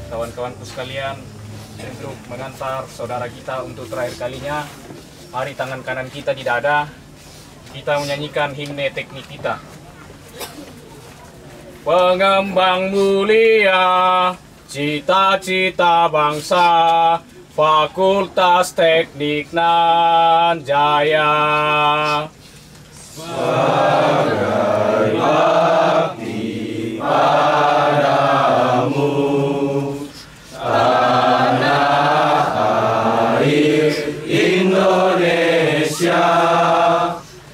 Kawan-kawanku sekalian, untuk mengantar saudara kita untuk terakhir kalinya, mari tangan kanan kita di dada, kita menyanyikan himne teknik kita. Pengembang mulia, cita-cita bangsa, Fakultas Teknik Nan Jaya. Sebagai bakti padamu, tanah air Indonesia,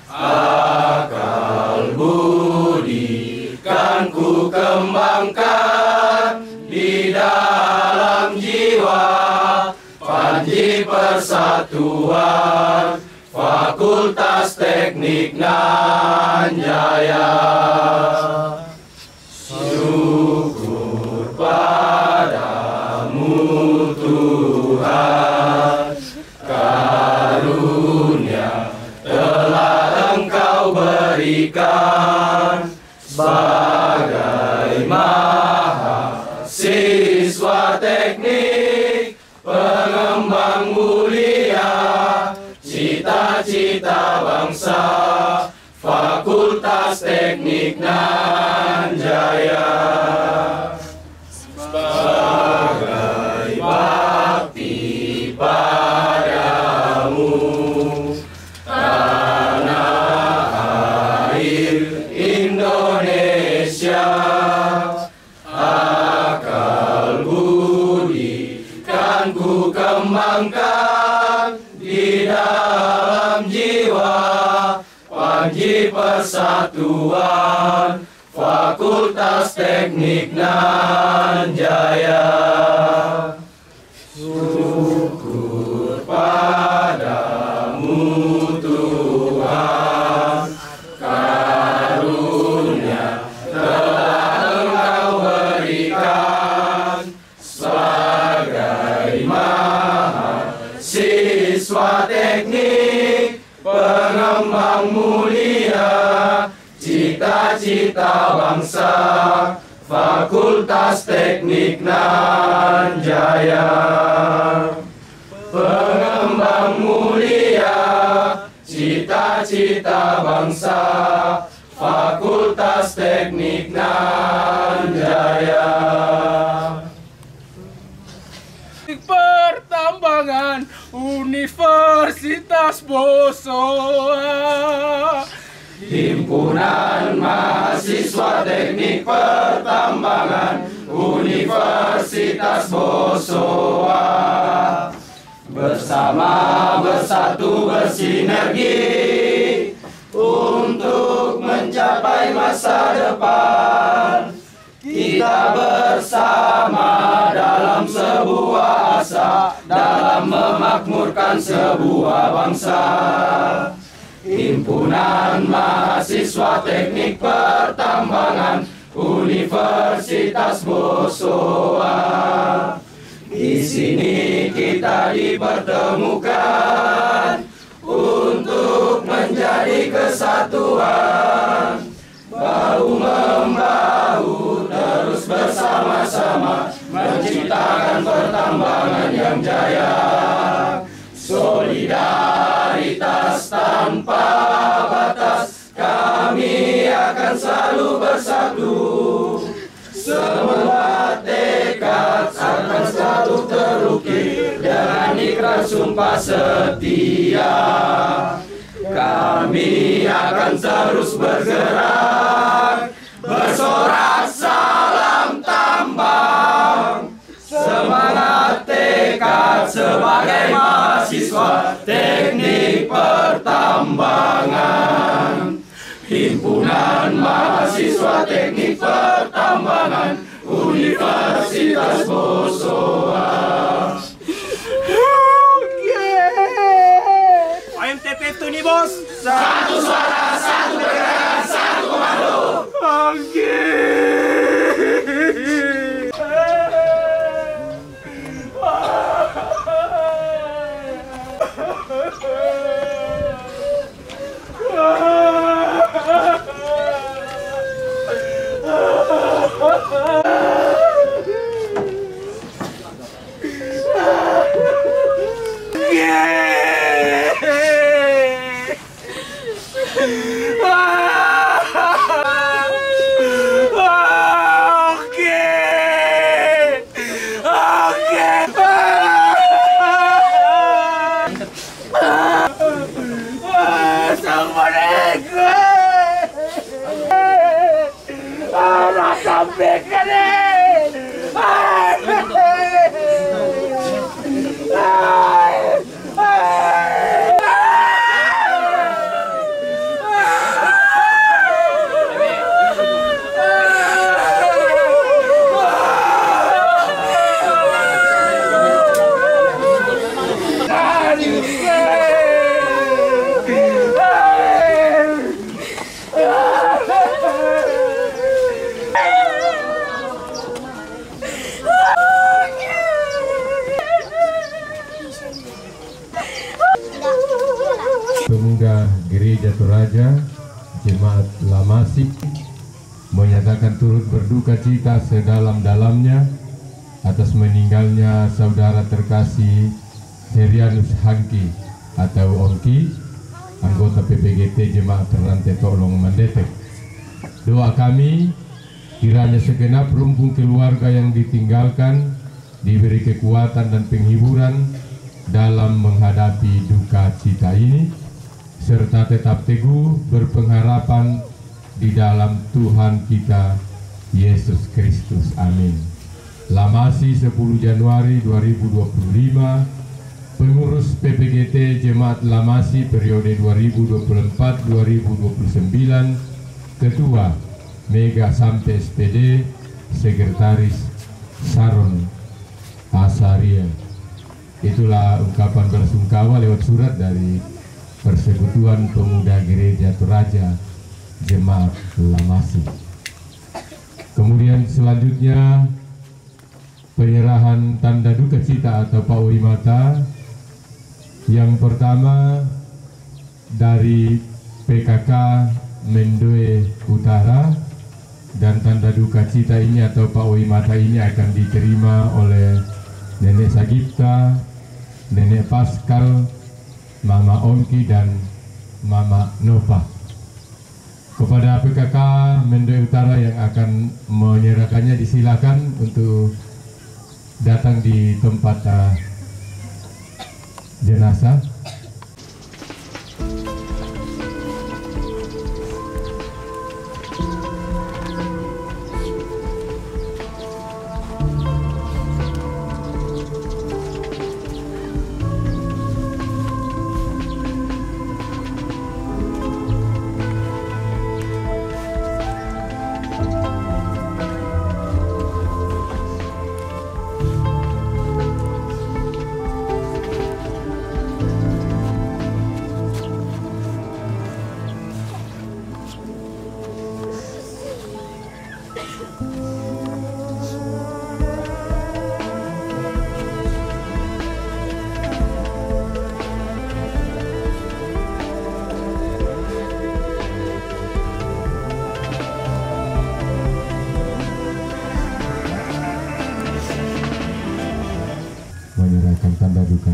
akal budi kan ku kembangkan di dalam jiwa, panji persatuan Fakultas Teknik Nan Jaya. Syukur padamu Tuhan, karunia telah Engkau berikan sebagai mahasiswa teknik, pengembang mulia, cita-cita bangsa, Fakultas Teknik Nan Jaya. Sebagai bakti padamu, tanah air Indonesia, akal budi kan ku kembangkan di dalam jiwa, panji persatuan Fakultas Teknik Nan Jaya. Syukur padamu Tuhan, karunia telah Engkau berikan sebagai mahasiswa teknik, pengembang mulia, cita-cita bangsa, Fakultas Teknik Nan Jaya. Pengembang mulia, cita-cita bangsa, Fakultas Teknik Nan Jaya. Pertambangan Universitas Bosowa, Himpunan Mahasiswa Teknik Pertambangan Universitas Bosowa, bersama bersatu bersinergi untuk mencapai masa depan. Kita bersama dalam sebuah asa, dalam memakmurkan sebuah bangsa. Himpunan Mahasiswa Teknik Pertambangan Universitas Bosowa. Di sini kita dipertemukan untuk menjadi kesatuan, bahu-membahu terus bersama-sama menciptakan pertambangan yang jaya. Solidaritas tanpa batas, kami akan selalu bersatu. Semua tekad akan selalu terukir dengan ikrar sumpah setia. Kami akan terus bergerak, bersorak salam tambang. Semangat tekad sebagai mahasiswa teknik pertambangan. Himpunan Mahasiswa Teknik Pertambangan Universitas Bosowa. AMTP itu nih bos. Satu suara, satu pergerakan, satu komando. Pemuda Gereja Toraja Jemaat Lamasi menyatakan turut berduka cita sedalam-dalamnya atas meninggalnya saudara terkasih Herianus Hangki atau Ongki, anggota PPGT Jemaat Terrantai Tolong Mandetek. Doa kami kiranya segenap rumpun keluarga yang ditinggalkan diberi kekuatan dan penghiburan dalam menghadapi duka cita ini, serta tetap teguh berpengharapan di dalam Tuhan kita Yesus Kristus. Amin. Lamasi 10 Januari 2025, pengurus PPGT Jemaat Lamasi periode 2024-2029, Ketua Mega Sampai SPD, Sekretaris Saron Asaria. Itulah ungkapan bersungkawa lewat surat dari Persekutuan Pemuda Gereja Toraja Jemaat Lamasi. Kemudian selanjutnya penyerahan tanda duka cita atau Paurimata. Yang pertama dari PKK Mendoe Utara, dan tanda duka cita ini atau Paurimata ini akan diterima oleh Nenek Sagipta, Nenek Pascal, Mama Ongki dan Mama Nova. Kepada PKK Mendoe Utara yang akan menyerahkannya disilakan untuk datang di tempat jenazah.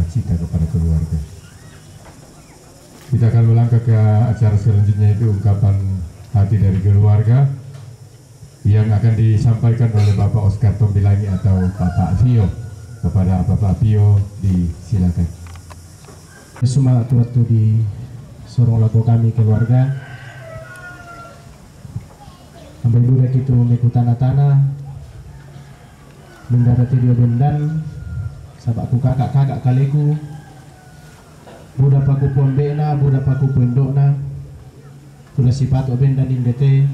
cita kepada keluarga. Kita akan melangkah ke acara selanjutnya, itu ungkapan hati dari keluarga yang akan disampaikan oleh Bapak Oscar Tombilangi atau Bapak Vio. Kepada Bapak Vio disilakan. Semua waktu di sorong laku kami keluarga sampai budak itu meku tanah-tanah mendarat dia bendan sabakku kakak-kakak kaleku budak paku pondena budak paku pondokna sudah sifat bendan indete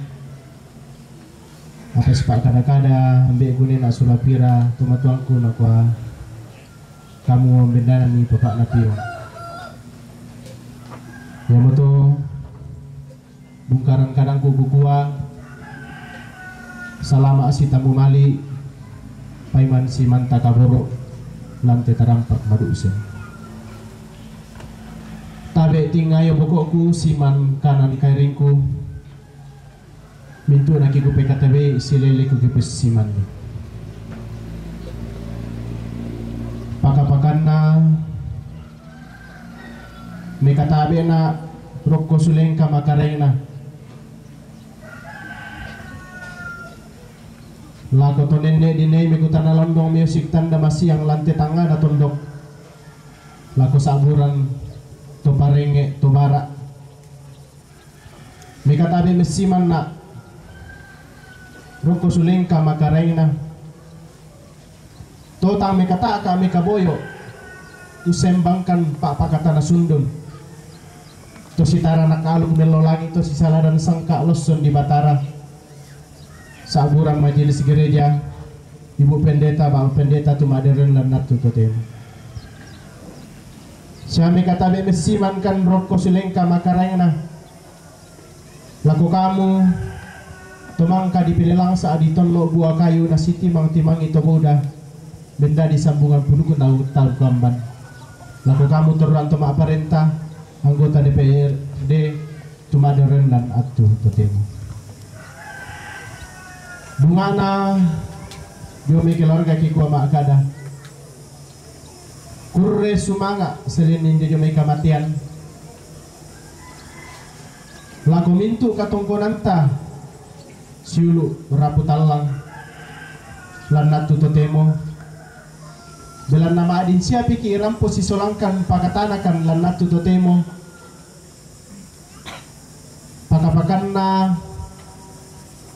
apa sepak kada-kada ambek gune nak sulapira tumatuangku nakwa kamu bendan ni bapak napio yang moto bungkaran kadangku bukua selama si tamu mali paiman si manta kaboro lantai tarampak madu usen tabe tingayo pokokku si man kanan kairingku mintu nakiku PKTB silele ku kipes si man pakapakanna Mekatabe na rokko sulengka makarena lako to nenne dinay mekutana londong music tanda masiyang lante tanga na tondok lako saburan to parenge to bara Mekatabe mesiman na rokko sulengka makarena to tang mekataka mekaboyo usembangkan pak pakata na sundon to si tara nakalog melolang ito si saladan sangka loson di Batara sa aburang majelis gereja ibu pendeta bang pendeta tumaderen lan natu totem siya katabe mesiman kan rokko silengka makarayana laku kamu tumangka dipililang sa aditon lo buah kayu na siti mang timang ito boda benda di sambungan puluh tahu kamban laku kamu teruan tuma aparenta anggota DPRD tumaderen dan atuh totemo bungana jomi keluarga ki kuama akada kurre sumanga selinin di jomi kamatian laku mintu katongkonanta siulu raputalang lan atuh totemo dalam nama adin siapi ki rampo si solangkan pakatanakan lan natu totemo pakapakan na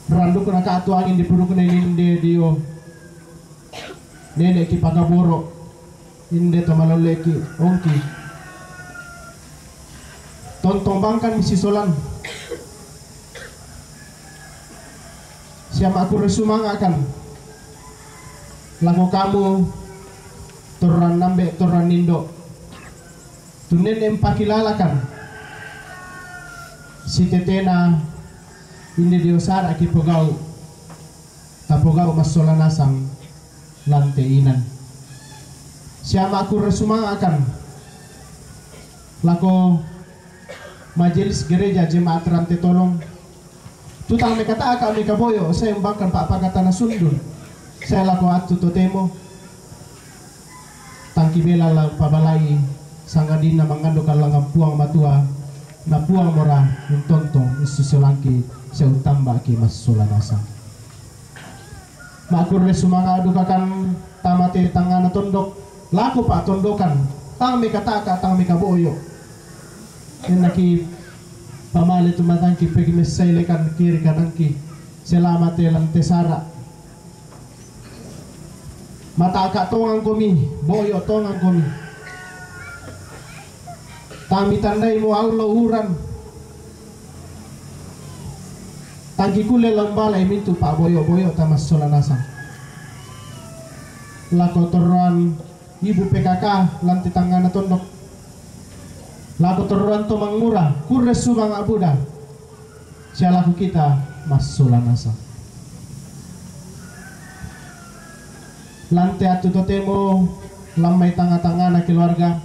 randuk na kaatuangin di puruk na inde dio nene ki pakaboro inde to malole ki ongki tontong bangkan si solan siapa aku resumangakan laku kamu turun nambe turun nindo tunen empakilalakan si tetena ini diosara ki pogau tapogau masolanasang lanteinan siapa aku resumangakan lako majelis gereja jemaat rantai tolong tutang mekata kami kaboyo saya membangkan pak pakata na sundun saya lako atu totemo tangki bela lang pabalai sangadina mangando kalang puang matua na puang mora yung tontong isusulangki siya utamba ki masulanasa makurre sumanga adukakan tamate tangana tondok laku pa tondokan tang mi kataka tang mi kaboyo yan naki pamali tumatangki pegi mesailekan kiri kanangki selamate lang tesara mata ka tongang komi boyo tongang komi kami tandai mo aulo uran tangki kule lambalay mintu pa boyo tamas solanasa lako toruan ibu PKK lanti tanggana tondok lako toruan tomang murah kures subang abuda siya laku kita mas solanasa lantai atu totemo lamay tanga-tanga na keluarga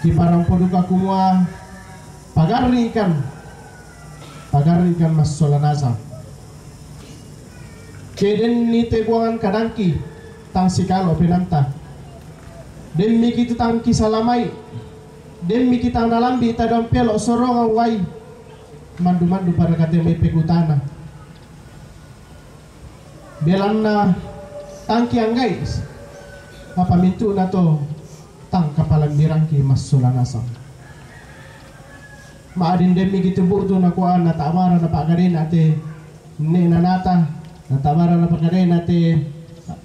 kiparang poduka kumua pagarikan mas solanasa keden ni tebuangan kadangki tang sikalo pinanta demi kita tangki salamai, demi kita nalambi tadam pelok sorong awai mandu-mandu pada KTP Pekutana. Belanna tangki ang guys, apa mintu na to tang kapalang birangki mas sulanasang. Maadin demi gitu buto na kuan na tamara na pagkarin ate ne nanata na tamara na pagkarin ate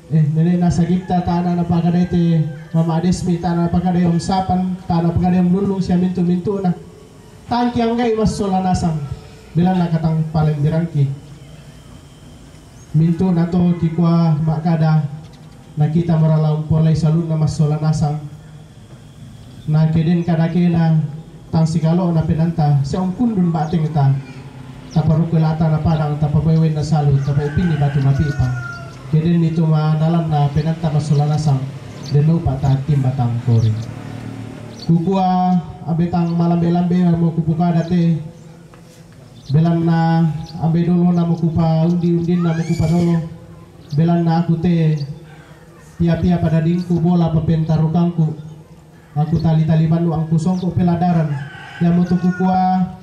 nene nasa gipta tana na pagkarin ate mama adesmi tana na pagkarin umsapan tana pagkarin lulung siya mintu na tangki ang guys mas sulanasang bilang na katang palang birangki. Mintu na to kikwa makada nakita maralang polay salun na mas solanasang na kedin kadake na tang sigalo na pinanta sa kundun bating ita taparukulata na padang tapabaywin na salut tapaipini batu mapipang kedin nito manalan na pinanta mas solanasang deno pa tatim batang kori kukua abetang malambe-lambe mo kupuka dati belan na ambe dolo na mukupa undi-undin na mukupa dolo belan na aku te pia-pia pada dingku bola pepentarukangku aku tali-tali manu ang kusongko peladaran yang mutuku kuah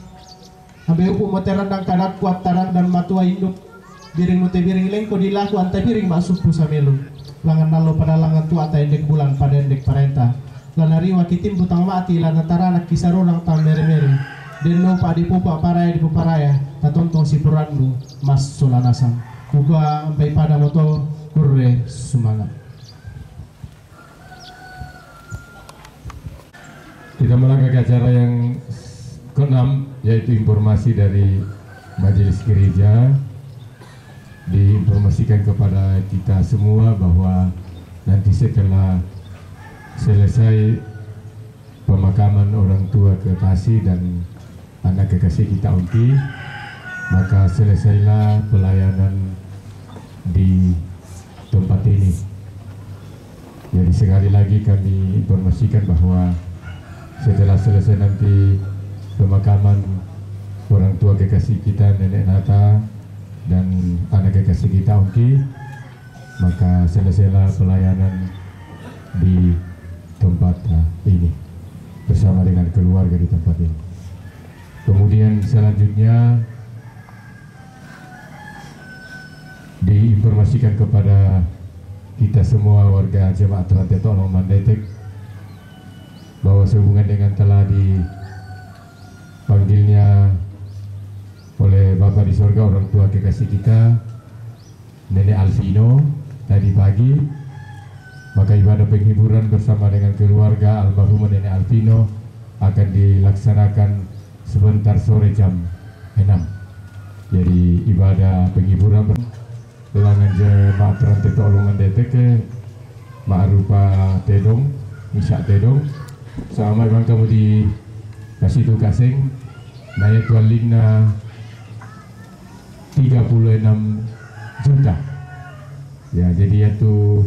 ambe upu moterandang kadak kuat tarang dan matua induk biring mute biring lengko dilaku anta biring masuk pusamelu langan nalo pada langan tua ata endek bulan pada endek parenta lanariwa kitim butang mati lanantaranak kisarorang tam mere-mere deno pa di pupa paraya tatontong si purandu mas solanasang kuga ambay pada moto kurre semangat. Kita melangkah ke acara yang keenam, yaitu informasi dari Majelis Gereja. Diinformasikan kepada kita semua bahwa nanti setelah selesai pemakaman orang tua kekasih dan anak kekasih kita Unti, maka selesailah pelayanan di tempat ini. Jadi sekali lagi kami informasikan bahwa setelah selesai nanti pemakaman orang tua kekasih kita Nenek Nata dan anak kekasih kita Unti, maka selesailah pelayanan di tempat ini bersama dengan keluarga di tempat ini. Kemudian selanjutnya diinformasikan kepada kita semua warga Jemaat Ranteto Mandetek bahwa sehubungan dengan telah dipanggilnya oleh Bapa di sorga orang tua kekasih kita Nenek Alvino tadi pagi, maka ibadah penghiburan bersama dengan keluarga almarhum Nenek Alvino akan dilaksanakan sebentar sore jam 6. Jadi ibadah penghiburan Langan Jemaat Ranteto Mandetek ma'rupa tedong, misa tedong sama bang kamu di kasih tu kasing naya tualin na 36 juta ya, jadi itu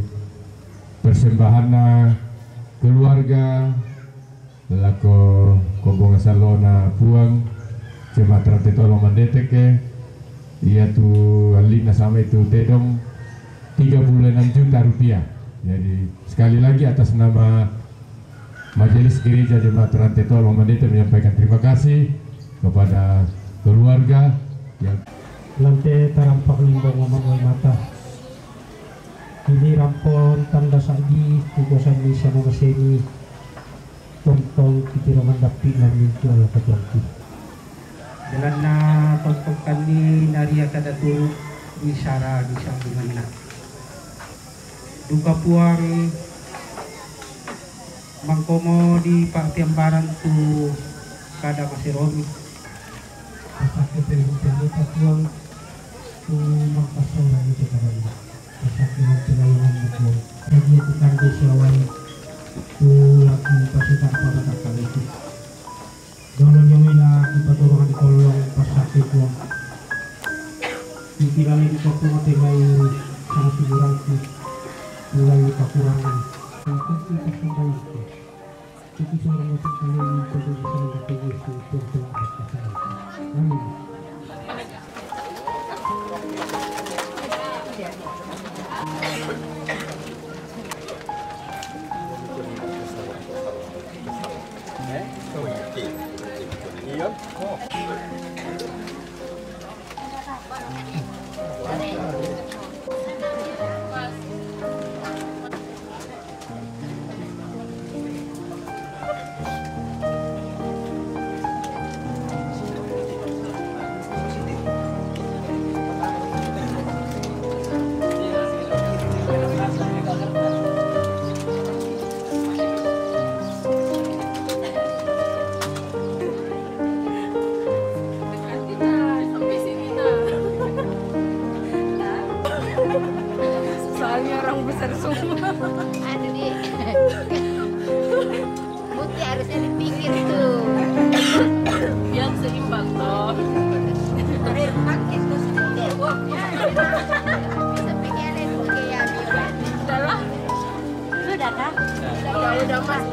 persembahan na keluarga lako kobong salona puang Jemaat Ranteto Mandetek ia tu alin na sama itu tedong 36 juta rupiah. Jadi sekali lagi atas nama Majelis Gereja Jemaat Ranteto Mandetek menyampaikan terima kasih kepada keluarga yang lantai tarampak limbang mamang mata. Ini rampon tanda sagi kukusan Indonesia mengaseni tontong kitiraman dapi na mintu ala kajangki. Dalam na tontong kami naria kada turut wisara di sambungan na. Duka puang mangkomo di Pak Tiambaran tu kada kasiromi. Pasakit dari puang tu mangkasora itu kadang. Pasakit dari pelayanan itu. Bagi itu kan disiawai tu lagi pasukan pada kakak itu. Dalam yang ina kita turun di kolong pasakit puang. Pikiran ini kau mengenai sangat figuran tu. Mulai kekurangan. Untuk kita sampai itu. Kita seorang untuk kalian untuk bisa mendapat Yesus untuk berkata. Amin. Soalnya orang besar semua. Ada di Muti harusnya di pinggir tuh. Yang seimbang toh. Pakai terus dewoknya. Bisa pengen pakai yang Udah lah. sudah kan? Udah mas.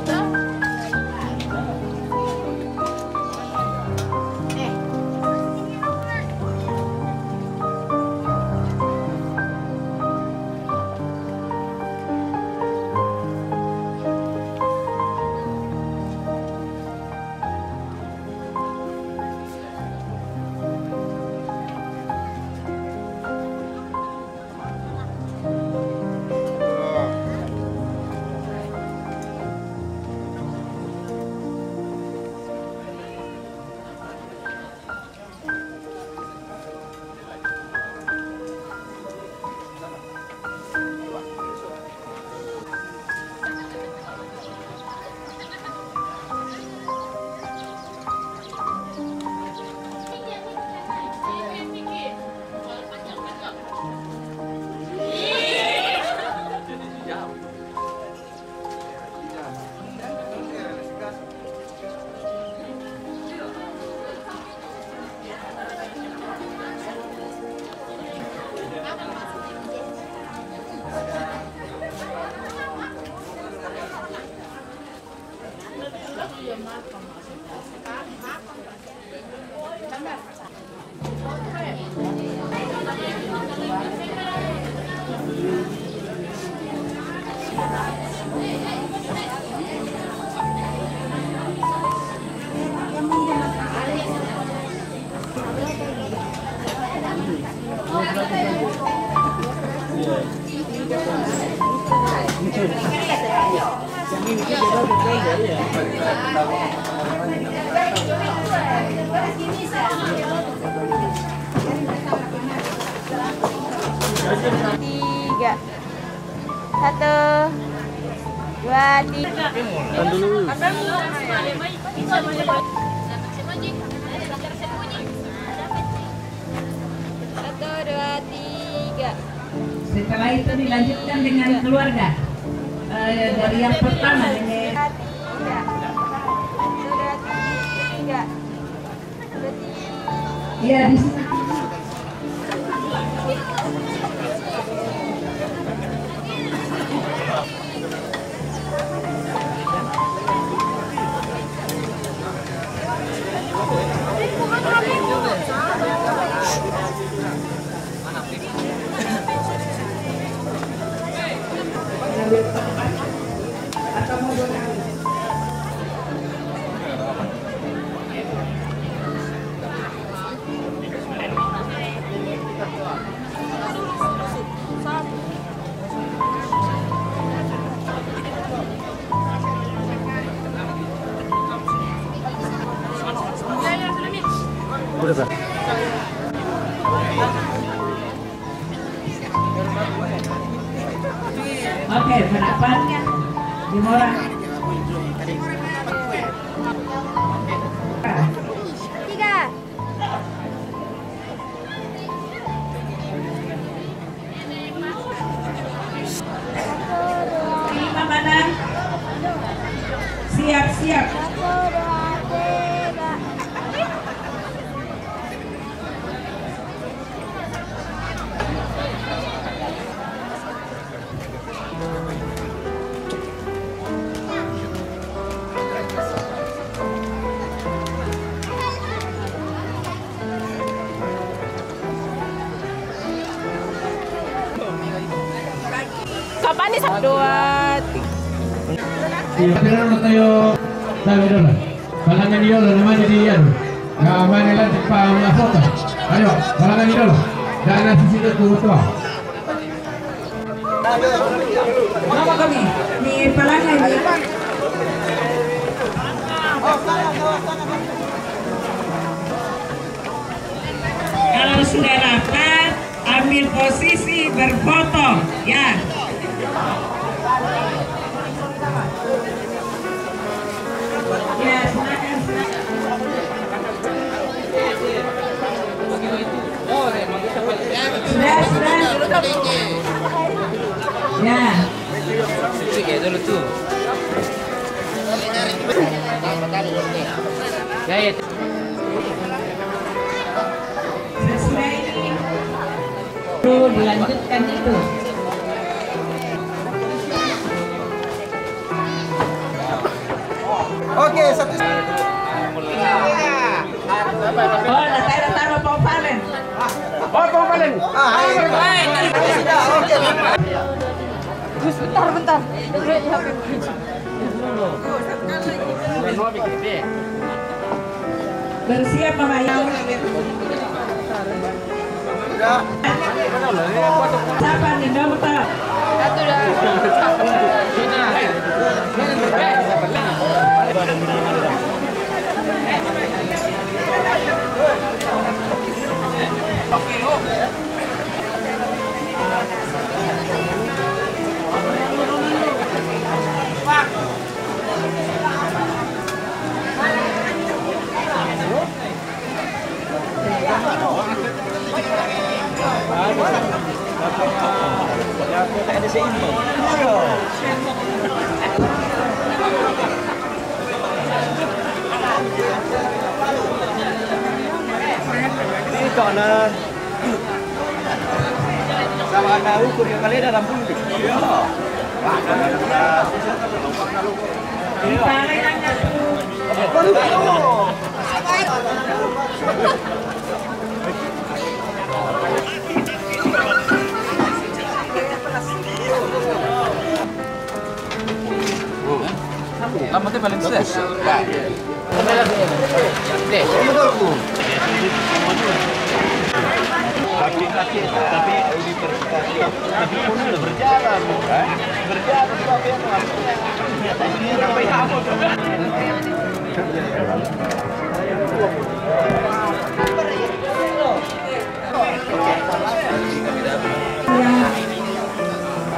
Tiga, satu, dua, tiga. Satu, dua, tiga. Setelah itu dilanjutkan dengan keluarga. Dari yang pertama ini. Tiga. Satu, dua, tiga. Iya di sini. Oke, pendapat dimulai. Tiga. Lima mana? Siap-siap. Satu, dua, tiga. Kapan nih? Dua, tiga. Iya, pero tayo tayo doon. Balangan niyo namanya di yan. Nah, mana lanjut Pak foto. Ayo, halangan dulu. Dan nasi situ tuh. Nama kami di Palanga ini. Kalau sudah dapat, ambil posisi berfoto, ya. Ya, silakan. Sudah. Ya. Sesudah ini perlu dilanjutkan itu. Oke, satu. Oh, saya datang ke Pak Valen. Bentar. Bersiap Mama Yang. Siapa nih nomor tak? Satu dah. Ini kanan. Sama anak ukur yang kali dalam pun. Alamatnya paling sukses. Tapi universitas tapi pun sudah berjalan, berjalan apa yang sampai apa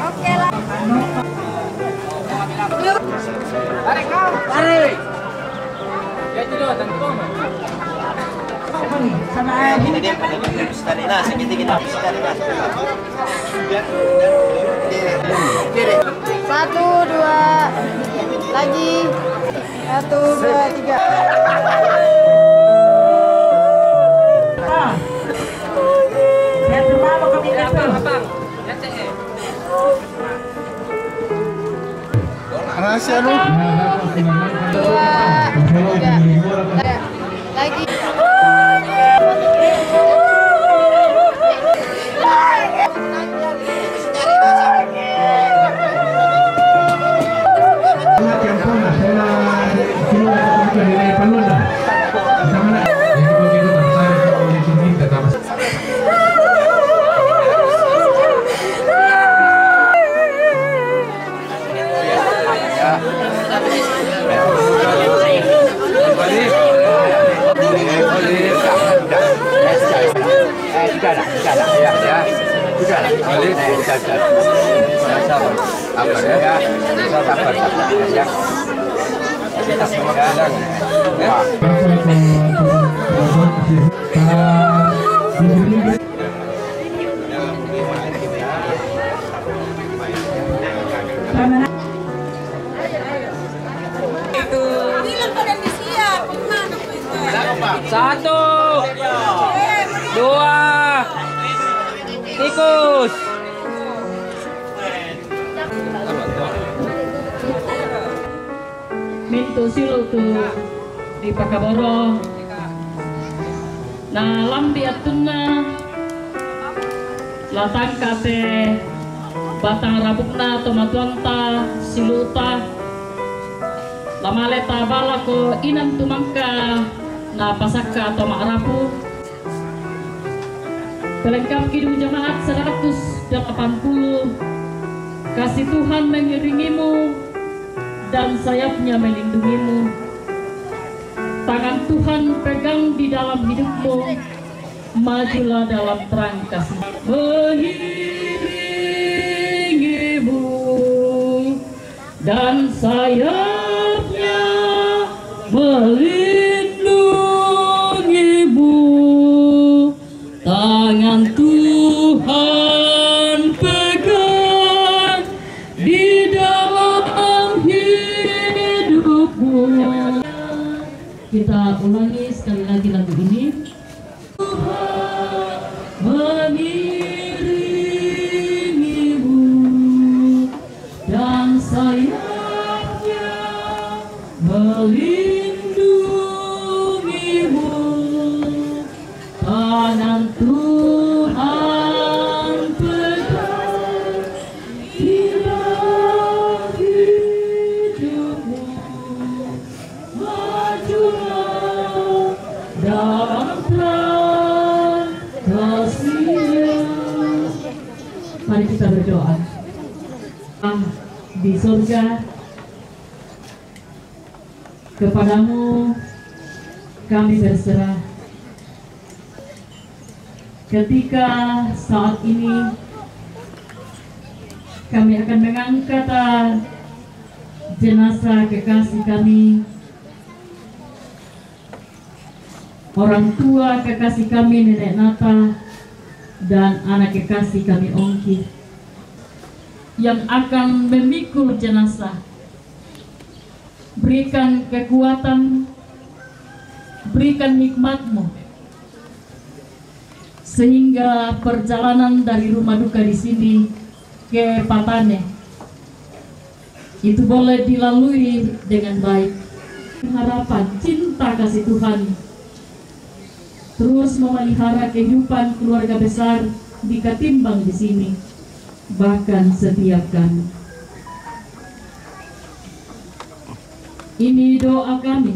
Oke lah. Tarik. Ya itu doang, tangkap. Sama Ini dia sekali lah, sedikit sekali lah. Satu, dua, lagi. 1, 2, 3. yang pertama kami itu. Rahasia lu. 2, 3. Lagi. Satu, dua, tikus. Mintu silu tu di Pakaboro. Na lambi atuna latang kate batang rabukna tomatuanta siluta lamaleta balako inan tumangka na pasaka atau ma'rapu pelengkap kidung jemaat 180. Kasih Tuhan mengiringimu dan sayapnya melindungimu. Tangan Tuhan pegang di dalam hidupmu, majulah dalam terang kasih. Mengiringimu dan sayapnya melindungimu. Tangan Tuhan pegang di dalam hidupmu. Kita ulangi sekali lagi lagu ini. Tuhan mengiringimu dan sayapnya melindungimu. Tangan Tuhan pegang di dalam hidupmu. Majulah dalam terang kasih-Nya. Mari kita berdoa. Di surga, kepadamu kami berserah. Ketika saat ini kami akan mengangkat jenazah kekasih kami, orang tua kekasih kami Nenek Nata dan anak kekasih kami Ongki yang akan memikul jenazah. Berikan kekuatan, berikan hikmat-Mu sehingga perjalanan dari rumah duka di sini ke Patane itu boleh dilalui dengan baik. Harapan, cinta kasih Tuhan terus memelihara kehidupan keluarga besar di Katimbang di sini, bahkan setiap kami. Ini doa kami,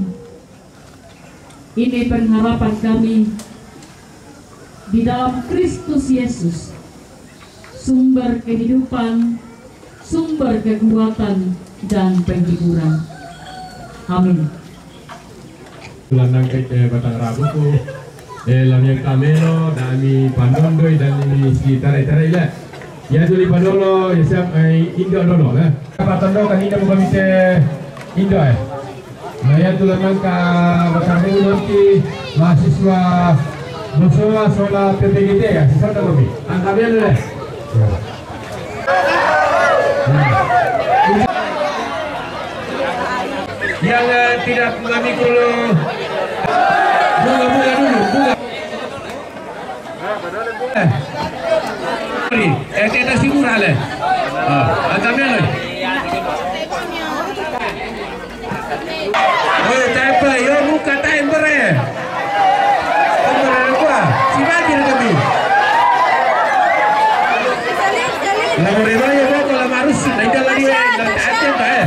ini pengharapan kami di dalam Kristus Yesus, sumber kehidupan, sumber kekuatan dan penghiburan. Amin. Landang Batang Rabuku, Lamyang Kamelo, Dami Pandondoi dan ini sekitar itu. Ya tuli Pandolo, ya siap Indo dolo lah. Patondo kan Indo bukan bisa Indo Nah ya tulang langka Batang nanti mahasiswa Musola Sola PPGT ya, sisa lebih. Angkatnya dulu deh. Yang tidak memikul bunga dulu, bunga. Kita sih murah leh. Angkatnya deh. Oh, tapi yo muka timer ya. Sigatir kami. Lalu ya mau kalau harus nanti lagi nanti aja tak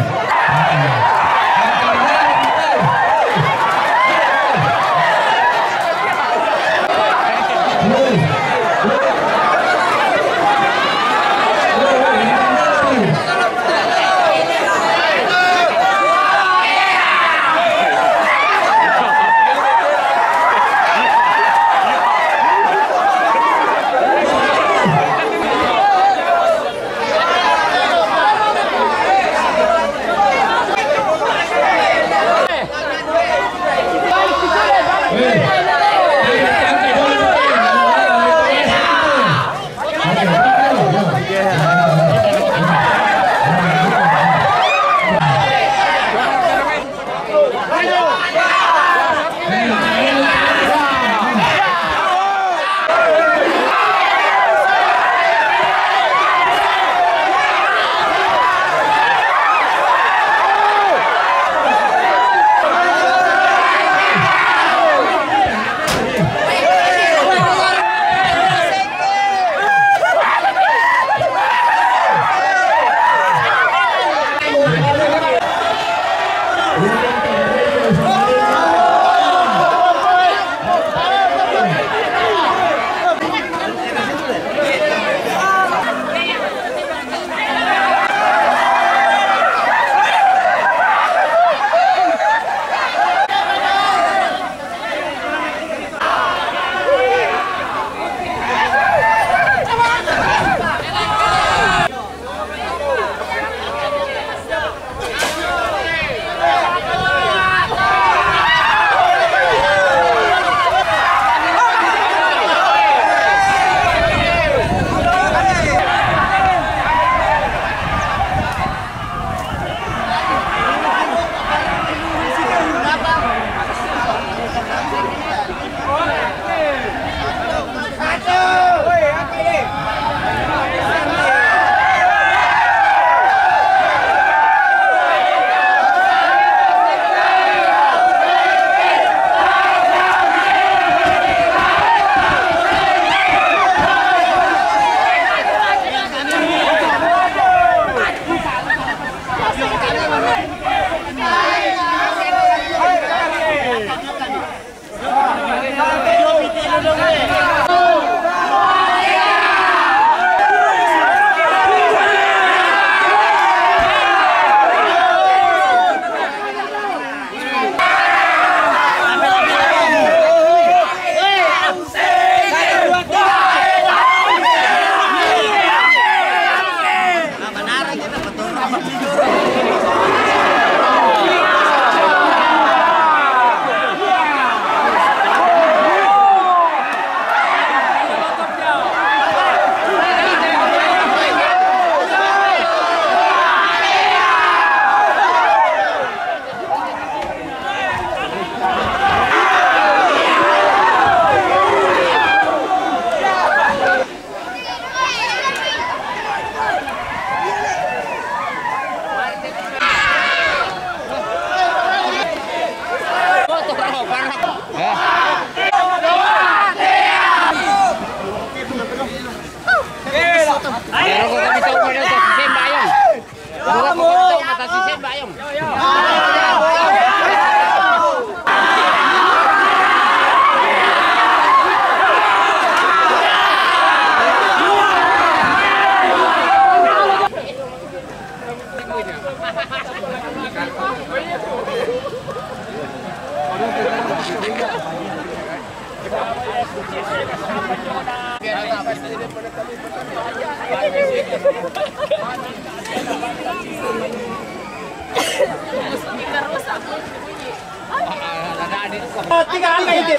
Tiga angka itu.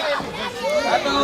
Satu.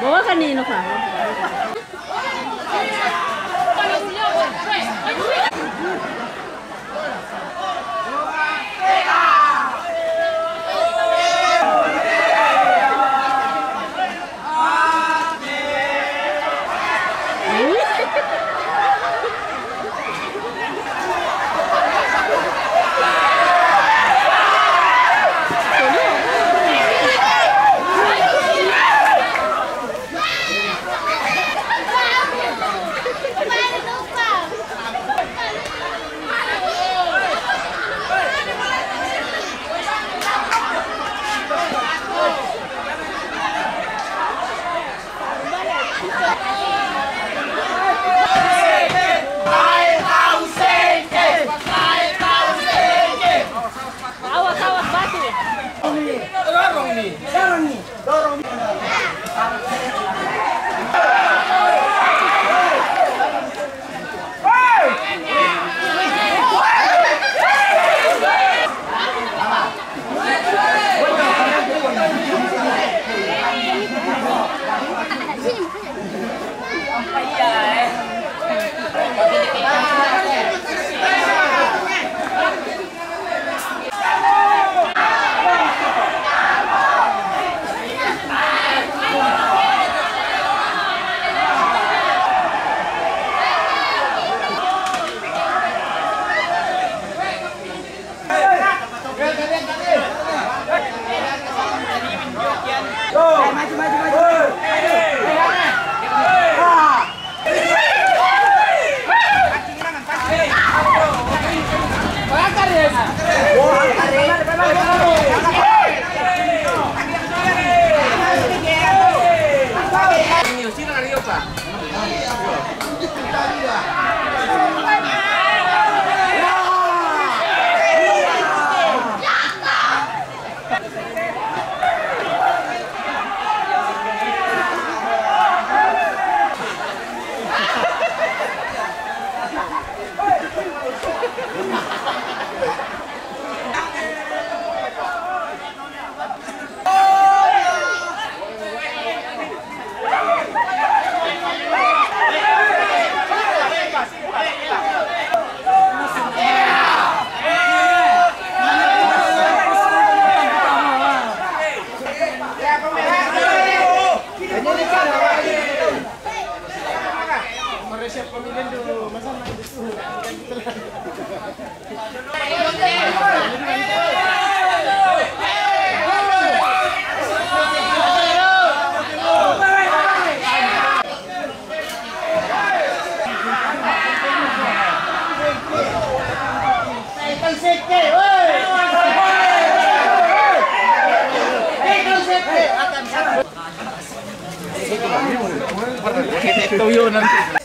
Bawa kanino ka? siap pemilihan dulu, masa main itu. Toyo nanti.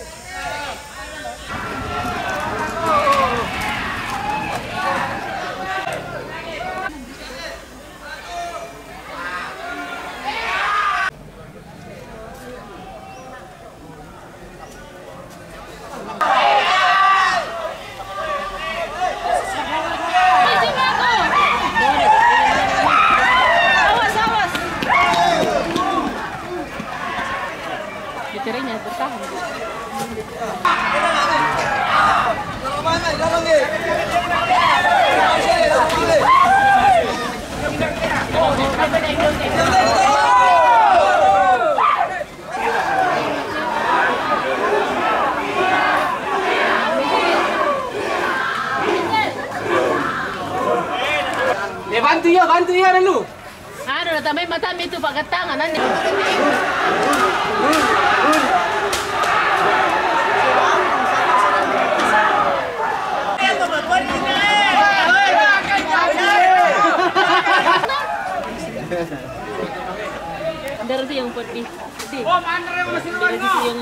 Ceritanya bertahan. Bantu ya dulu. Aduh, tambah mata itu pakai tangan nanti. Dari itu yang putih. Oh, mana yang masih dari itu yang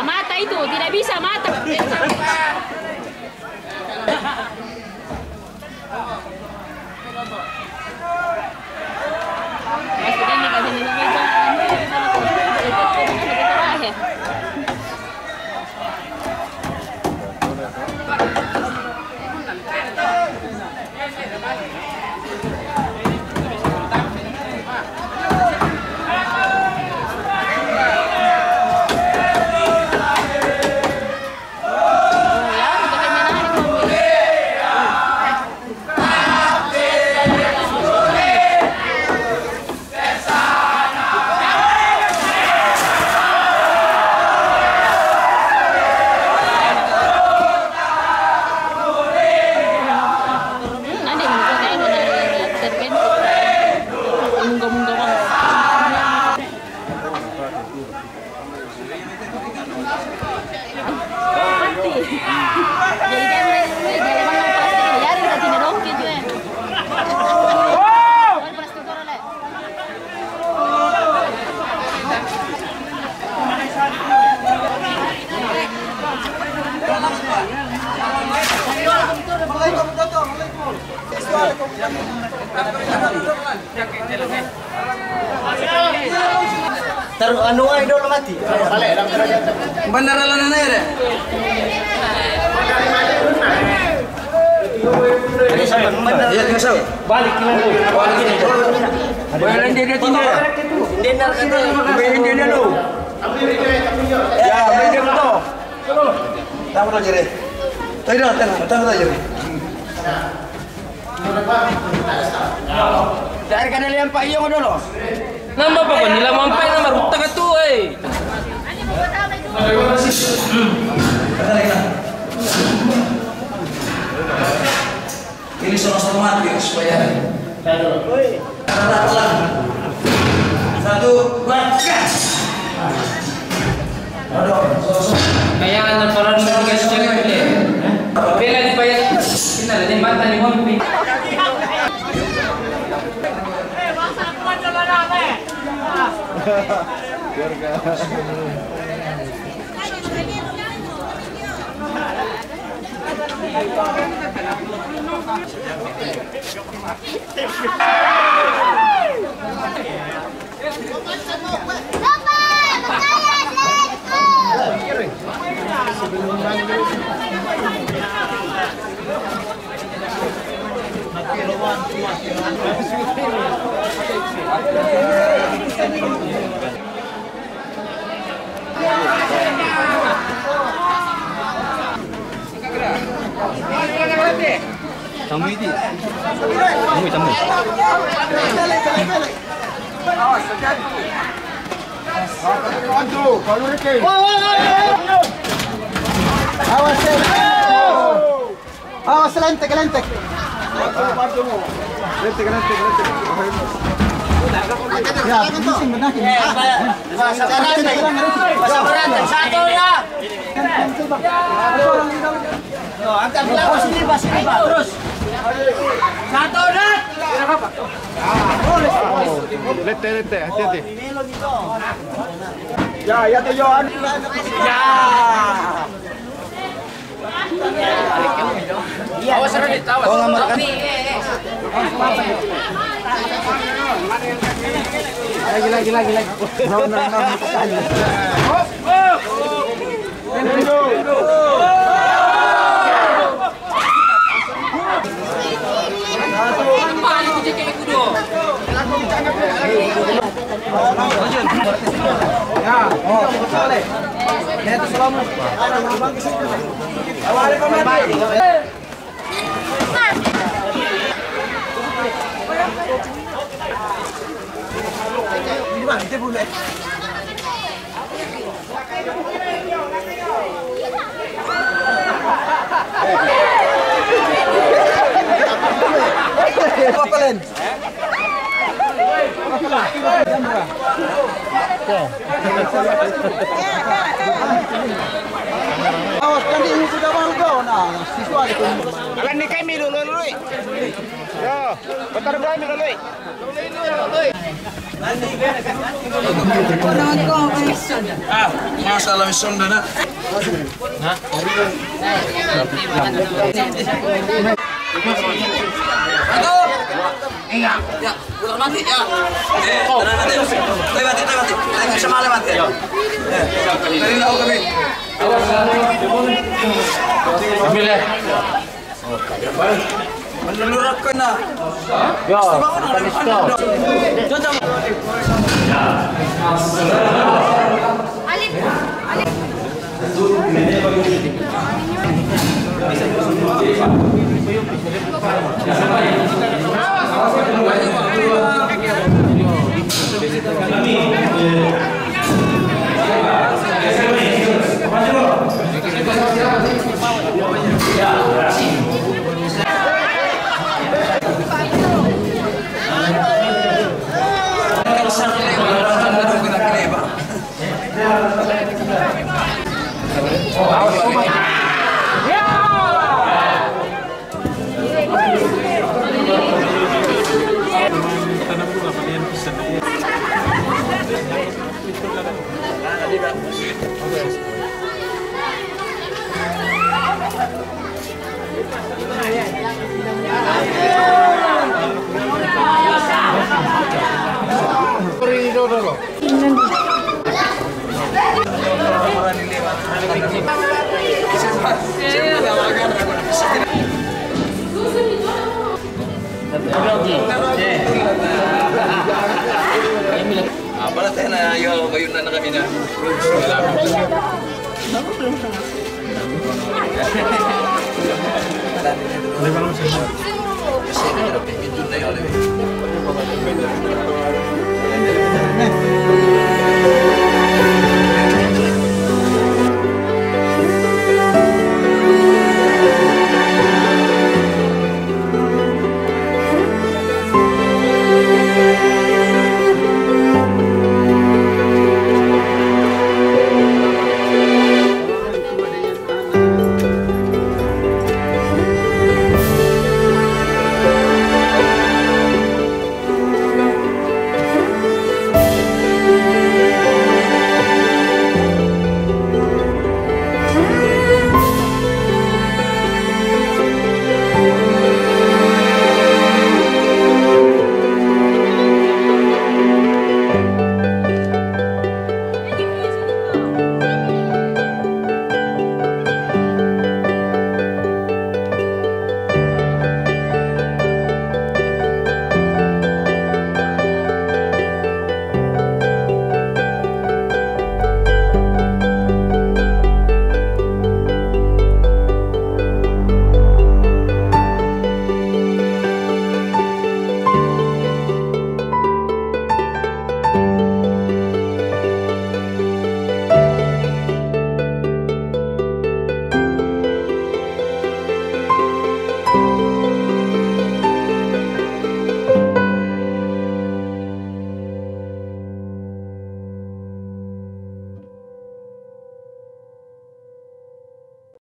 mata itu tidak bisa mata. Taruh anu ay dulu mati. Balik dalam derajat. Bandara lan na ya. Iya, ngasau. Balik kilo. Balik ini. Bayaran dia tinggal. Dinar kan bayaran dia dulu. Ya, bayaran dia betul. Tahu aja deh. Tahu aja deh. Dari kanal yang Pak Iyong dulu. Nambah apa kan? Nila mampai nama ruta ka tu eh. Ini sama-sama mati supaya. Satu, dua, gas. Aduh, Kaya ang namparan mo ng guys check ulit. Pila di pa yan. Kinala din mata ni Mompi. Tamu ini. Tamu. Awas, jatuh. Aduh, kalau reke. Awas, awas, lentek. Lentek. Ya, bising benar. Satu ya. Antar Pak sini, Pak. Terus. Satu dat. Lete, hati-hati. Ya, tuh Johan. Ya. Awas Radit, awas. Oh, ngamarkan. Lagi. Awas kan ini sudah bangga, nah siswa itu. Kalian ni kami dulu. Yo, bentar kami dulu. Masalah misal dana. Nah. Aduh. Iya. Ya, putar mati ya. Lewat. Ayo sama lewat ya. Dari laut kami. Ambil ya. Menurut kena. Ya, bukan stop. Contoh. Alif. Apalah teh na yo bayunan na kami na. Kasi